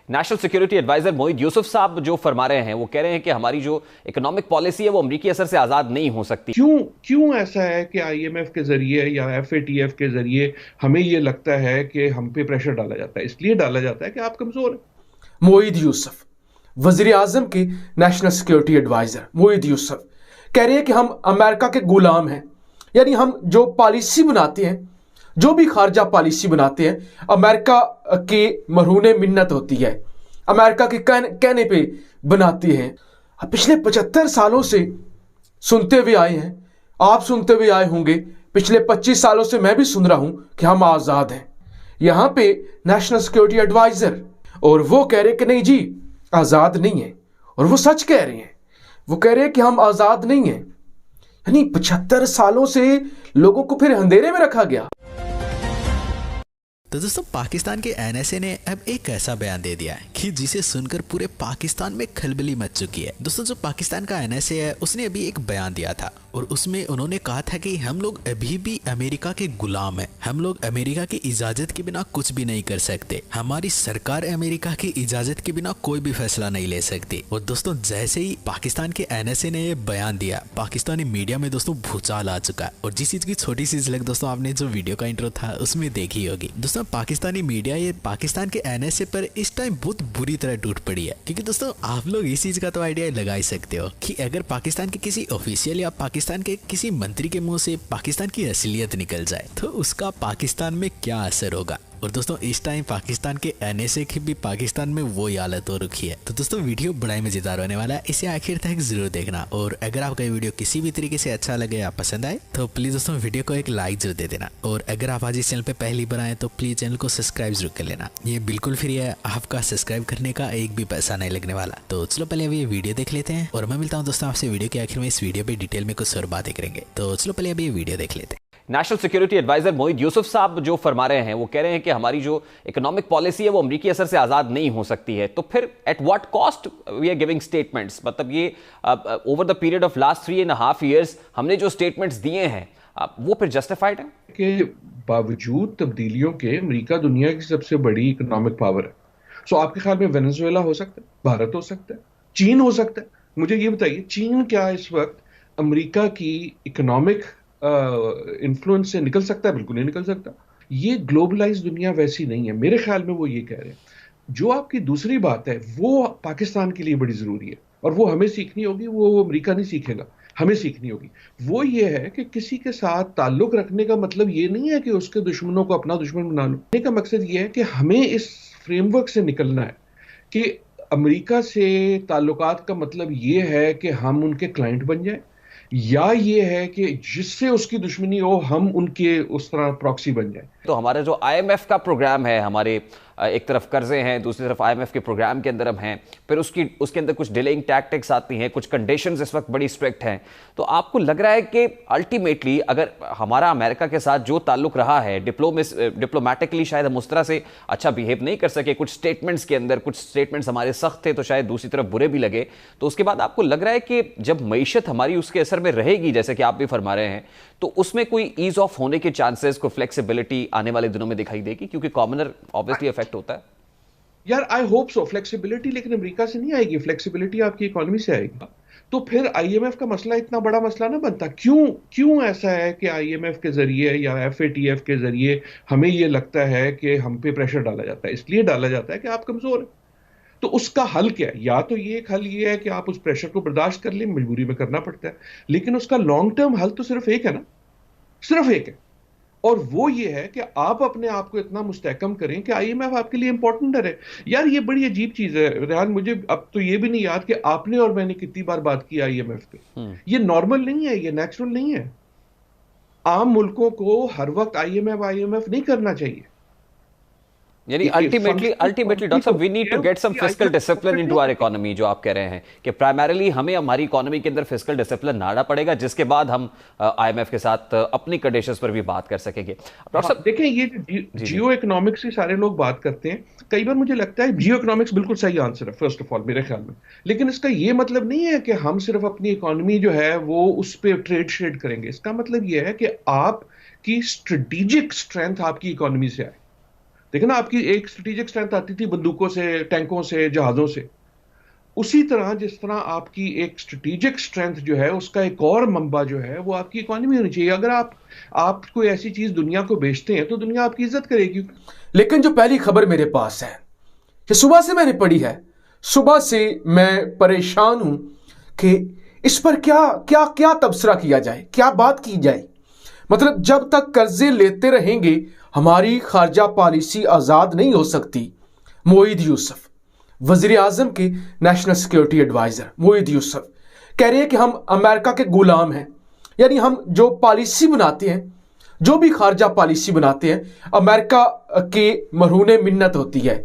National security adviser मोहित यूसुफ साहब जो फरमा रहे हैं वो कह रहे हैं कि हमारी जो इकोनॉमिक पॉलिसी है वो अमरीकी असर से आजाद नहीं हो सकती। क्यों क्यों ऐसा है कि आईएमएफ के जरिए या एफएटीएफ के जरिए हमें ये लगता है कि हम पे प्रेशर डाला जाता है? इसलिए डाला जाता है कि आप कमजोर हैं। मोहित यूसुफ, वजीर आजम के नेशनल सिक्योरिटी एडवाइजर मोहित यूसुफ कह रहे हैं कि हम अमेरिका के गुलाम हैं। यानी हम जो पॉलिसी बनाते हैं, जो भी खारजा पॉलिसी बनाते हैं, अमेरिका के मरहूने मिन्नत होती है, अमेरिका के कहने पे बनाती हैं। अब पिछले 75 सालों से सुनते हुए आए हैं, आप सुनते हुए आए होंगे, पिछले 25 सालों से मैं भी सुन रहा हूं कि हम आज़ाद हैं। यहां पे नेशनल सिक्योरिटी एडवाइजर और वो कह रहे कि नहीं जी आज़ाद नहीं है, और वो सच कह रहे हैं। वो कह रहे हैं कि हम आज़ाद नहीं हैं। यानी 75 सालों से लोगों को फिर अंधेरे में रखा गया। तो दोस्तों, पाकिस्तान के एनएसए ने अब एक ऐसा बयान दे दिया है कि जिसे सुनकर पूरे पाकिस्तान में खलबली मच चुकी है। दोस्तों, जो पाकिस्तान का एनएसए है उसने अभी एक बयान दिया था और उसमें उन्होंने कहा था कि हम लोग अभी भी अमेरिका के गुलाम हैं, हम लोग अमेरिका की इजाजत के बिना कुछ भी नहीं कर सकते, हमारी सरकार अमेरिका की इजाजत के बिना कोई भी फैसला नहीं ले सकती। और दोस्तों, जैसे ही पाकिस्तान के एनएसए ने ये बयान दिया, पाकिस्तानी मीडिया में दोस्तों भूचाल आ चुका है। और जिस चीज की छोटी सी झलक दोस्तों आपने जो वीडियो का इंट्रो था उसमें देखी होगी। दोस्तों, पाकिस्तानी मीडिया ये पाकिस्तान के एनएसए पर इस टाइम बहुत बुरी तरह टूट पड़ी है, क्योंकि दोस्तों आप लोग इस चीज का तो आइडिया लगा ही सकते हो कि अगर पाकिस्तान के किसी ऑफिशियल या पाकिस्तान के किसी मंत्री के मुंह से पाकिस्तान की असलियत निकल जाए तो उसका पाकिस्तान में क्या असर होगा। और दोस्तों, इस टाइम पाकिस्तान के एनएसए की भी पाकिस्तान में वो हालत हो रखी है। तो दोस्तों, वीडियो बड़ा ही मजेदार होने वाला है, इसे आखिर तक जरूर देखना। और अगर आपका ये वीडियो किसी भी तरीके से अच्छा लगे या पसंद आए तो प्लीज दोस्तों वीडियो को एक लाइक जरूर दे देना। और अगर आप आज इस चैनल पे पहली बार आए तो प्लीज चैनल को सब्सक्राइब जरूर कर लेना। ये बिल्कुल फ्री है, आपका सब्सक्राइब करने का एक भी पैसा नहीं लगने वाला। तो चलो पहले अभी ये वीडियो देख लेते हैं और मैं मिलता हूँ दोस्तों आपसे वीडियो के आखिर में। इस वीडियो पे डिटेल में कुछ और बातें करेंगे, तो चलो पहले अभी ये वीडियो देख लेते हैं। नेशनल सिक्योरिटी एडवाइजर मोहित यूसुफ साहब जो फरमा रहे हैं वो कह रहे हैं कि हमारी जो इकोनॉमिक पॉलिसी है वो अमरीकी असर से आजाद नहीं हो सकती है। तो फिर at what cost we are giving statements? मतलब ये over the period of last 3.5 years हमने जो स्टेटमेंट्स दिए हैं वो फिर जस्टिफाइड है? के बावजूद तब्दीलियों के अमेरिका दुनिया की सबसे बड़ी इकोनॉमिक पावर है। सो आपके ख्याल में वेनेजुएला हो सकता है, भारत हो सकता है, चीन हो सकता है? मुझे ये बताइए, चीन क्या इस वक्त अमेरिका की इकोनॉमिक इन्फ्लुएंस से निकल सकता है? बिल्कुल नहीं निकल सकता। ये ग्लोबलाइज दुनिया वैसी नहीं है, मेरे ख्याल में वो ये कह रहे हैं। जो आपकी दूसरी बात है वो पाकिस्तान के लिए बड़ी जरूरी है और वो हमें सीखनी होगी, वो अमेरिका नहीं सीखेगा, हमें सीखनी होगी। वो ये है कि किसी के साथ ताल्लुक रखने का मतलब ये नहीं है कि उसके दुश्मनों को अपना दुश्मन बना लो। का मकसद ये है कि हमें इस फ्रेमवर्क से निकलना है कि अमेरिका से ताल्लुकात का मतलब ये है कि हम उनके क्लाइंट बन जाए, या ये है कि जिससे उसकी दुश्मनी हो हम उनके उस तरह प्रॉक्सी बन जाए। तो हमारा जो आईएमएफ का प्रोग्राम है, हमारे एक तरफ कर्जे हैं, दूसरी तरफ आईएमएफ के प्रोग्राम के अंदर हम हैं, फिर उसके अंदर कुछ डिलेइंग टैक्टिक्स आती हैं, कुछ कंडीशंस इस वक्त बड़ी स्ट्रिक्ट हैं। तो आपको लग रहा है कि अल्टीमेटली अगर हमारा अमेरिका के साथ जो ताल्लुक रहा है, डिप्लोमेटिकली शायद हम उस तरह से अच्छा बिहेव नहीं कर सके, कुछ स्टेटमेंट्स के अंदर कुछ स्टेटमेंट्स हमारे सख्त थे तो शायद दूसरी तरफ बुरे भी लगे, तो उसके बाद आपको लग रहा है कि जब मईशत हमारी उसके असर में रहेगी, जैसे कि आप भी फरमा रहे हैं, तो उसमें कोई ईज ऑफ होने के चांसेस, कोई फ्लेक्सिबिलिटी आने वाले दिनों में दिखाई देगी? क्योंकि कॉमनर ऑब्वियसली इफेक्ट होता है। यार आई होप सो फ्लेक्सिबिलिटी, लेकिन अमेरिका से नहीं आएगी, फ्लेक्सिबिलिटी आपकी इकोनॉमी से आएगी। तो फिर आईएमएफ का मसला इतना बड़ा मसला ना बनता। क्यों ऐसा है कि आईएमएफ के जरिए या एफएटीएफ के जरिए हमें ये लगता है कि हम पे प्रेशर डाला जाता है? इसलिए डाला जाता है कि आप कमजोर हैं। तो उसका हल क्या है? या तो ये एक हल ये है कि आप उस प्रेशर को बर्दाश्त कर लें, मजबूरी में करना पड़ता है, लेकिन उसका लॉन्ग टर्म हल तो सिर्फ एक है ना, सिर्फ एक है, और वो ये है कि आप अपने आप को इतना मुस्तहकम करें कि आईएमएफ आपके लिए इंपॉर्टेंट है। यार ये बड़ी अजीब चीज है रेहान, मुझे अब तो ये भी नहीं याद कि आपने और मैंने कितनी बार बात की आईएमएफ पे। ये नॉर्मल नहीं है, ये नेचुरल नहीं है। आम मुल्कों को हर वक्त आईएमएफ नहीं करना चाहिए। यानी अल्टीमेटली डॉक्टर साहब, we need to get some fiscal discipline into our economy, जो आप कह रहे हैं कि प्राइमरीली हमें हमारी इकोनॉमी के अंदर फिस्कल डिसिप्लिन लाना पड़ेगा, जिसके बाद हम आईएमएफ के साथ अपनी कंडीशंस पर भी बात कर सकेंगे। डॉक्टर साहब देखें, ये जियो इकोनॉमिक्स से सारे लोग बात करते हैं, कई बार मुझे लगता है जियो इकोनॉमिक्स बिल्कुल सही आंसर है फर्स्ट ऑफ ऑल मेरे ख्याल में, लेकिन इसका ये मतलब नहीं है कि हम सिर्फ अपनी इकोनॉमी जो है वो उस पर ट्रेड शेड करेंगे। इसका मतलब ये है कि आपकी स्ट्रेटेजिक स्ट्रेंथ आपकी इकोनॉमी से आए। देखो ना, आपकी एक स्ट्रेटेजिक स्ट्रेंथ आती थी बंदूकों से, टैंकों से, जहाजों से। उसी तरह जिस तरह आपकी एक स्ट्रेटेजिक स्ट्रेंथ जो है, उसका एक और मंबा जो है वो आपकी इकोनॉमी होनी चाहिए। अगर आप कोई ऐसी चीज दुनिया को बेचते हैं तो दुनिया आपकी इज्जत करेगी। लेकिन जो पहली खबर मेरे पास है, कि सुबह से मैंने पढ़ी है, सुबह से मैं परेशान हूं कि इस पर क्या क्या क्या तबसरा किया जाए, क्या बात की जाए। मतलब जब तक कर्जे लेते रहेंगे हमारी खारजा पॉलिसी आज़ाद नहीं हो सकती। मोईद यूसुफ, वजीर आजम के national security adviser Moeed Yusuf कह रहे हैं कि हम अमेरिका के गुलाम हैं। यानी हम जो पॉलिसी बनाते हैं, जो भी खारजा पॉलिसी बनाते हैं, अमेरिका के मरहूने मिन्नत होती है,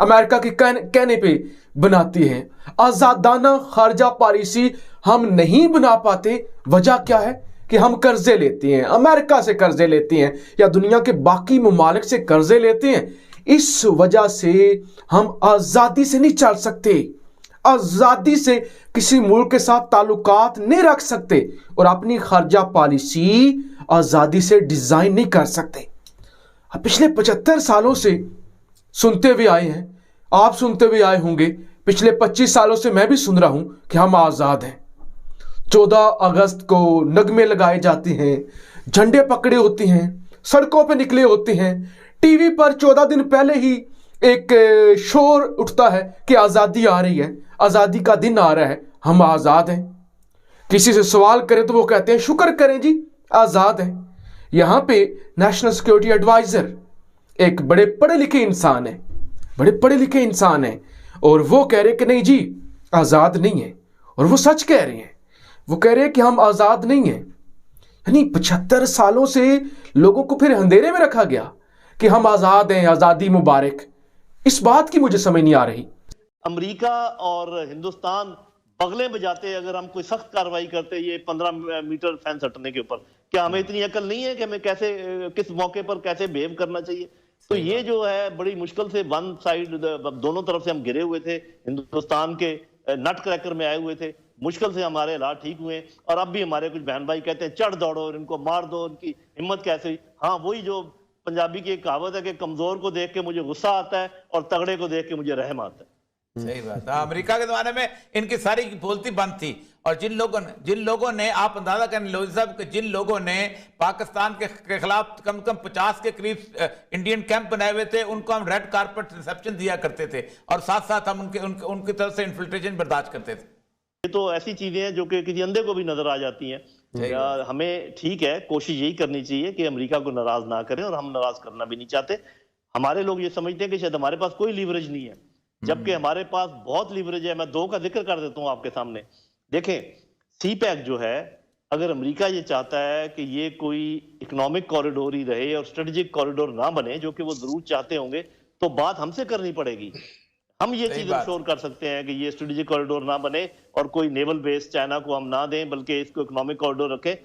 अमेरिका के कहने पे बनाते हैं। आज़ादाना खारजा पॉलिसी हम नहीं बना पाते। वजह क्या है कि हम कर्जे लेते हैं, अमेरिका से कर्जे लेते हैं या दुनिया के बाकी ममालिक से कर्जे लेते हैं। इस वजह से हम आज़ादी से नहीं चल सकते, आज़ादी से किसी मुल्क के साथ ताल्लुकात नहीं रख सकते और अपनी खारजा पॉलिसी आज़ादी से डिज़ाइन नहीं कर सकते। अब पिछले 75 सालों से सुनते हुए आए हैं, आप सुनते हुए आए होंगे, पिछले 25 सालों से मैं भी सुन रहा हूं कि हम आज़ाद हैं। 14 अगस्त को नगमे लगाए जाते हैं, झंडे पकड़े होते हैं, सड़कों पे निकले होते हैं, टीवी पर 14 दिन पहले ही एक शोर उठता है कि आज़ादी आ रही है, आज़ादी का दिन आ रहा है, हम आज़ाद हैं। किसी से सवाल करें तो वो कहते हैं शुक्र करें जी, आज़ाद हैं। यहाँ पे नेशनल सिक्योरिटी एडवाइजर एक बड़े पढ़े लिखे इंसान है, बड़े पढ़े लिखे इंसान है, और वो कह रहे कि नहीं जी आज़ाद नहीं है। और वो सच कह रहे हैं, वो कह रहे हैं कि हम आज़ाद नहीं हैं। यानी 75 सालों से लोगों को फिर अंधेरे में रखा गया कि हम आज़ाद हैं, आज़ादी मुबारक। इस बात की मुझे समझ नहीं आ रही। अमेरिका और हिंदुस्तान बगले बजाते अगर हम कोई सख्त कार्रवाई करते ये 15 मीटर फेंस हटने के ऊपर, क्या हमें इतनी अकल नहीं है कि हमें कैसे, किस मौके पर कैसे बिहेव करना चाहिए? तो ये जो है बड़ी मुश्किल से वन साइड, दोनों तरफ से हम घिरे हुए थे, हिंदुस्तान के नट क्रैकर में आए हुए थे, मुश्किल से हमारे हालात ठीक हुए। और अब भी हमारे कुछ बहन भाई कहते हैं चढ़ दौड़ो और इनको मार दो, उनकी हिम्मत कैसे हुई। हाँ, वही जो पंजाबी की एक कहावत है कि कमजोर को देख के मुझे गुस्सा आता है और तगड़े को देख के मुझे रहम आता है। सही बात है। अमेरिका के जमाने में इनकी सारी बोलती बंद थी, और जिन लोगों ने आप अंदाजा करें लोधी साहब कि जिन लोगों ने पाकिस्तान के खिलाफ कम से कम 50 के करीब इंडियन कैंप बनाए हुए थे, उनको हम रेड कारपेट रिसेप्शन दिया करते थे और साथ साथ हम उनकी तरफ से इन्फिल्ट्रेशन बर्दाश्त करते थे। ये तो ऐसी चीजें हैं जो कि किसी अंधे को भी नजर आ जाती हैं। हमें ठीक है, कोशिश यही करनी चाहिए कि अमेरिका को नाराज ना करें, और हम नाराज करना भी नहीं चाहते। हमारे लोग ये समझते हैं कि शायद हमारे पास कोई लीवरेज नहीं है, जबकि हमारे पास बहुत लीवरेज है। मैं दो का जिक्र कर देता हूं आपके सामने। देखें, सी पैक जो है, अगर अमेरिका ये चाहता है कि ये कोई इकोनॉमिक कॉरिडोर ही रहे और स्ट्रेटेजिक कॉरिडोर ना बने, जो कि वो जरूर चाहते होंगे, तो बात हमसे करनी पड़ेगी। हम ये चीज इंश्योर कर सकते हैं कि ये स्ट्रेटेजिक कॉरिडोर ना बने और कोई नेवल बेस चाइना को हम ना दें, बल्कि इसको इकोनॉमिक कॉरिडोर रखें।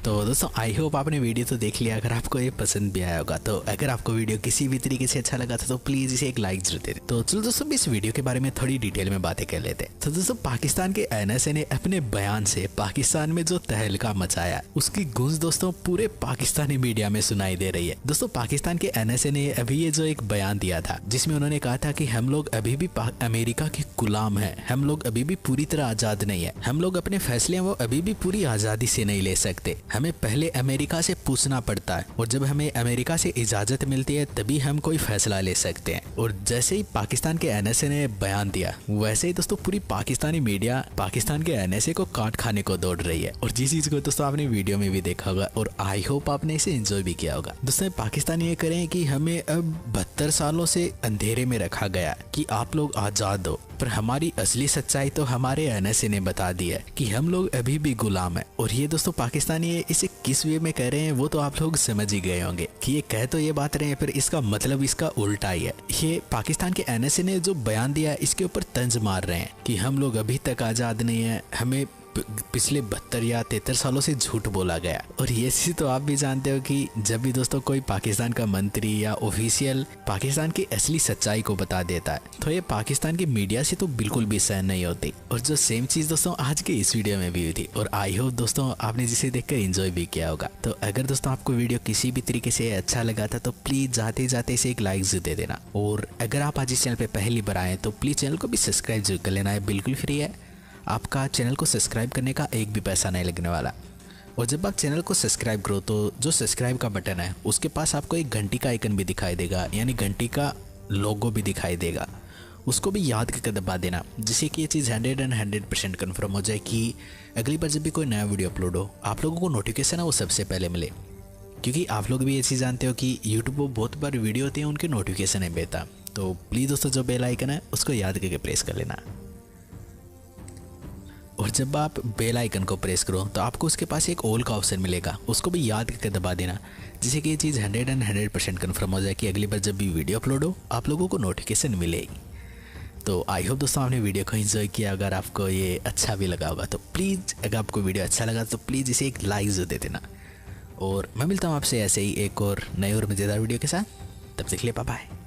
तो दोस्तों आई होप आपने वीडियो तो देख लिया। अगर आपको ये पसंद भी आया होगा, तो अगर आपको वीडियो किसी भी तरीके से अच्छा लगा था तो प्लीज इसे एक लाइक जरूर दे दें। तो चलो दोस्तों इस वीडियो के बारे में थोड़ी डिटेल में बातें कर लेते हैं। तो दोस्तों पाकिस्तान के एनएसए ने अपने बयान से पाकिस्तान में जो तहलका मचाया, उसकी गूंज दोस्तों पूरे पाकिस्तानी मीडिया में सुनाई दे रही है। दोस्तों पाकिस्तान के एनएसए ने अभी ये जो एक बयान दिया था, जिसमें उन्होंने कहा था कि हम लोग अभी भी अमेरिका के गुलाम हैं, हम लोग अभी भी पूरी तरह आजाद नहीं है, हम लोग अपने फैसले वो अभी भी पूरी आजादी से नहीं ले सकते, हमें पहले अमेरिका से पूछना पड़ता है, और जब हमें अमेरिका से इजाजत मिलती है तभी हम कोई फैसला ले सकते हैं। और जैसे ही पाकिस्तान के एनएसए ने बयान दिया, वैसे ही दोस्तों पूरी पाकिस्तानी मीडिया पाकिस्तान के एनएसए को काट खाने को दौड़ रही है। और जिस चीज को दोस्तों आपने वीडियो में भी देखा होगा और आई होप आपने इसे एंजॉय भी किया होगा। दोस्तों पाकिस्तान ये करें कि हमें अब 72 सालों से अंधेरे में रखा गया कि आप लोग आजाद हो, पर हमारी असली सच्चाई तो हमारे एनएसए ने बता दी है कि हम लोग अभी भी गुलाम हैं। और ये दोस्तों पाकिस्तानी इसे किस वे में कह रहे हैं वो तो आप लोग समझ ही गए होंगे कि ये कह तो ये बात रहे हैं, फिर इसका मतलब इसका उल्टा ही है। ये पाकिस्तान के एनएसए ने जो बयान दिया इसके ऊपर तंज मार रहे हैं कि हम लोग अभी तक आजाद नहीं है, हमें पिछले 72 या 73 सालों से झूठ बोला गया। और ये चीज़ तो आप भी जानते हो कि जब भी दोस्तों कोई पाकिस्तान का मंत्री या ऑफिशियल पाकिस्तान की असली सच्चाई को बता देता है तो ये पाकिस्तान की मीडिया से तो बिल्कुल भी सहन नहीं होती। और जो सेम चीज़ दोस्तों आज के इस वीडियो में भी हुई थी, और आई होप दोस्तों आपने जिसे देखकर एंजॉय भी किया होगा। तो अगर दोस्तों आपको वीडियो किसी भी तरीके से अच्छा लगा था तो प्लीज़ जाते जाते इसे एक लाइक जरूर दे देना। और अगर आप आज इस चैनल पर पहली बार आए तो प्लीज़ चैनल को भी सब्सक्राइब जरूर कर लेना है, बिल्कुल फ्री है। आपका चैनल को सब्सक्राइब करने का एक भी पैसा नहीं लगने वाला। और जब आप चैनल को सब्सक्राइब करो तो जो सब्सक्राइब का बटन है उसके पास आपको एक घंटी का आइकन भी दिखाई देगा, यानी घंटी का लोगो भी दिखाई देगा। उसको भी याद करके दबा देना, जिससे कि ये चीज़ 100% कन्फर्म हो जाए कि अगली बार जब भी कोई नया वीडियो अपलोड हो आप लोगों को नोटिफिकेशन है वो सबसे पहले मिले। क्योंकि आप लोग भी ये चीज़ जानते हो कि यूट्यूब पर बहुत बार वीडियो होती है उनकी नोटिफिकेशन है बेटा। तो प्लीज़ दोस्तों जो बेल आइकन है उसको याद करके प्रेस कर लेना। और जब आप बेल आइकन को प्रेस करो तो आपको उसके पास एक ऑल का ऑप्शन मिलेगा, उसको भी याद करके दबा देना, जिससे कि ये चीज़ 100% कन्फर्म हो जाए कि अगली बार जब भी वीडियो अपलोड हो आप लोगों को नोटिफिकेशन मिलेगी। तो आई होप दोस्तों आपने वीडियो को एंजॉय किया। अगर आपको ये अच्छा भी लगा होगा तो प्लीज़, अगर आपको वीडियो अच्छा लगा तो प्लीज़ इसे एक लाइक जरूर दे देना। और मैं मिलता हूँ आपसे ऐसे ही एक और नए और मज़ेदार वीडियो के साथ, तब तक के लिए बाय बाय।